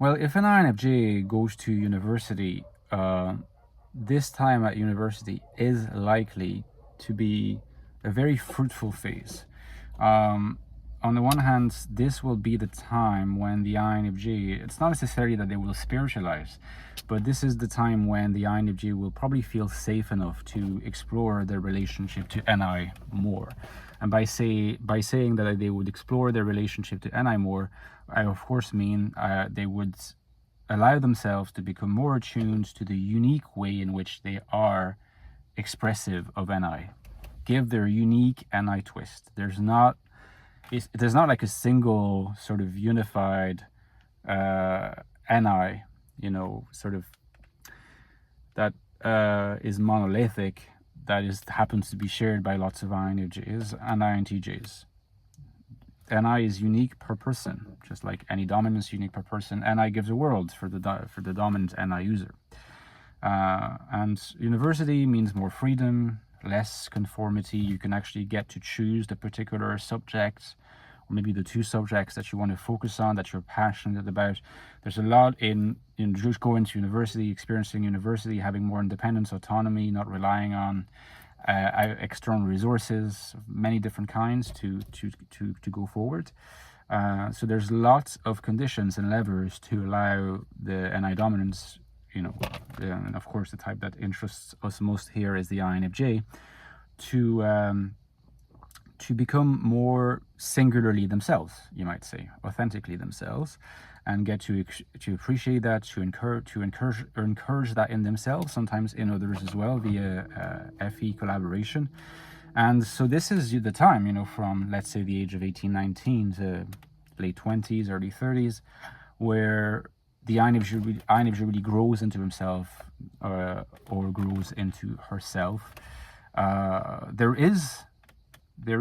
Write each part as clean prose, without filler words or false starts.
Well, if an INFJ goes to university, this time at university is likely to be a very fruitful phase. Um, on the one hand, this will be the time when the INFJ, it's not necessarily that they will spiritualize, but this is the time when the INFJ will probably feel safe enough to explore their relationship to NI more. And by saying that they would explore their relationship to NI more, I of course mean they would allow themselves to become more attuned to the unique way in which they are expressive of NI. Give their unique NI twist. There's not like a single sort of unified NI, sort of that is monolithic, that happens to be shared by lots of INFJs and INTJs. NI is unique per person, just like any dominance unique per person. NI gives a world for the dominant NI user. And university means more freedom, less conformity. You can actually get to choose the particular subjects, or maybe the two subjects that you want to focus on, that you're passionate about. There's a lot in just going to university, experiencing university, having more independence, autonomy, not relying on external resources of many different kinds to go forward. So there's lots of conditions and levers to allow the NI dominance, and of course the type that interests us most here is the INFJ, to become more singularly themselves, you might say, authentically themselves, and get to appreciate that, to encourage that in themselves, sometimes in others as well, via FE collaboration. And so this is the time, from let's say the age of 18, 19 to late 20s, early 30s, where the INFJ really grows into himself, or grows into herself. There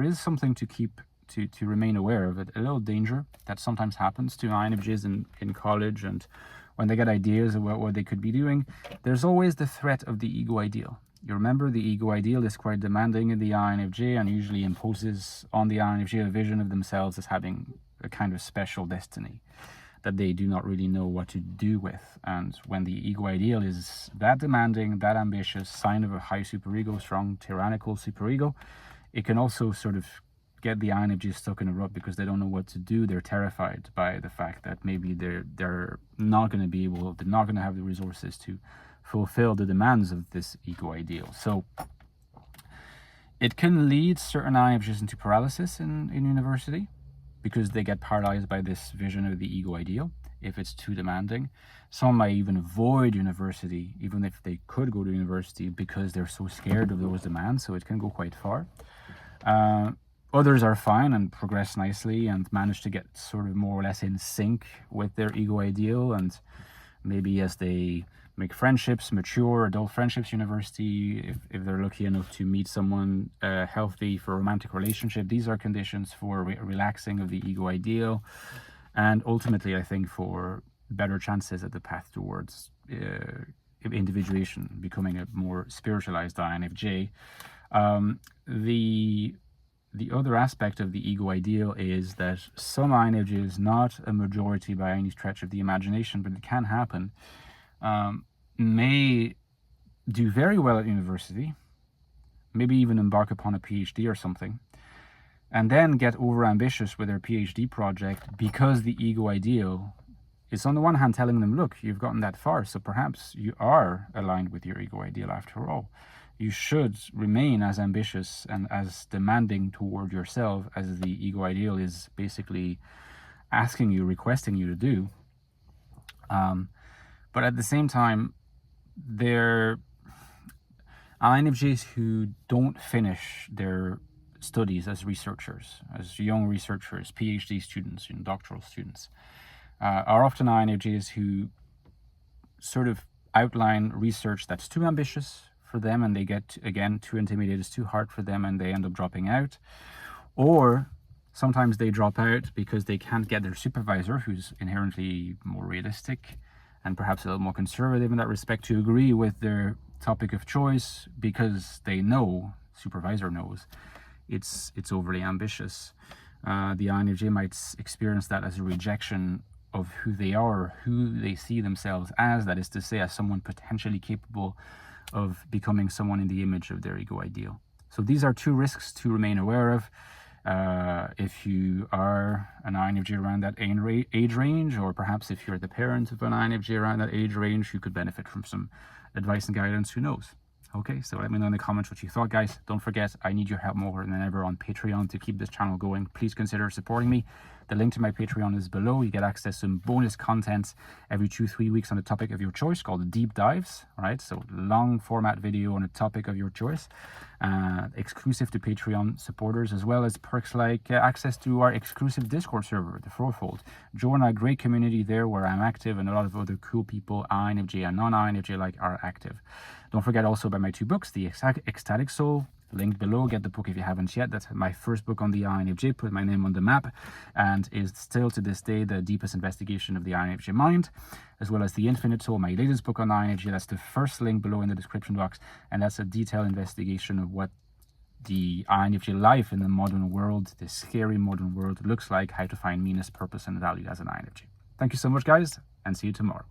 is something to keep to remain aware of it, a little danger that sometimes happens to INFJs in college, and when they get ideas about what they could be doing, there's always the threat of the ego ideal. You remember, the ego ideal is quite demanding in the INFJ and usually imposes on the INFJ a vision of themselves as having a kind of special destiny that they do not really know what to do with. And when the ego ideal is that demanding, that ambitious, sign of a high superego, strong tyrannical superego, it can also sort of get the INFJ stuck in a rut because they don't know what to do. They're terrified by the fact that maybe they're not going to have the resources to fulfill the demands of this ego ideal. So it can lead certain INFJs into paralysis in university, because they get paralyzed by this vision of the ego ideal if it's too demanding. Some might even avoid university, even if they could go to university, because they're so scared of those demands, so it can go quite far. Others are fine and progress nicely and manage to get sort of more or less in sync with their ego ideal, and maybe as they make friendships, mature adult friendships, university, if they're lucky enough to meet someone healthy for a romantic relationship, these are conditions for relaxing of the ego ideal, and ultimately I think for better chances at the path towards individuation, becoming a more spiritualized INFJ. The other aspect of the ego ideal is that some INFJs, not a majority by any stretch of the imagination, but it can happen, may do very well at university, maybe even embark upon a PhD or something, and then get overambitious with their PhD project because the ego ideal is on the one hand telling them, look, you've gotten that far, so perhaps you are aligned with your ego ideal after all. You should remain as ambitious and as demanding toward yourself as the ego ideal is basically asking you, requesting you to do. But at the same time, there are INFJs who don't finish their studies as researchers, as young researchers, PhD students, doctoral students, are often INFJs who sort of outline research that's too ambitious for them, and they get, again, too intimidated, it's too hard for them, and they end up dropping out. Or sometimes they drop out because they can't get their supervisor, who's inherently more realistic and perhaps a little more conservative in that respect, to agree with their topic of choice, because they know, supervisor knows, it's overly ambitious. The INFJ might experience that as a rejection of who they are, or who they see themselves as, that is to say, as someone potentially capable of becoming someone in the image of their ego ideal. So these are 2 risks to remain aware of. If you are an INFJ around that age range, or perhaps if you're the parent of an INFJ around that age range, you could benefit from some advice and guidance, who knows. Okay, so let me know in the comments what you thought, guys. Don't forget, I need your help more than ever on Patreon to keep this channel going. Please consider supporting me. The link to my Patreon is below. You get access to some bonus content every 2-3 weeks on a topic of your choice called deep dives. All right, so long format video on a topic of your choice, exclusive to Patreon supporters, as well as perks like access to our exclusive Discord server, the Fourfold. Join our great community there where I'm active, and a lot of other cool people, INFJ and non-INFJ like, are active. Don't forget also about my 2 books, the Ecstatic Soul, linked below. Get the book if you haven't yet. That's my first book on the INFJ, put my name on the map, and is still to this day the deepest investigation of the INFJ mind, as well as the Infinite Soul, my latest book on INFJ. That's the first link below in the description box, and that's a detailed investigation of what the INFJ life in the modern world, the scary modern world, looks like, how to find meaning, purpose, and value as an INFJ. Thank you so much, guys, and see you tomorrow.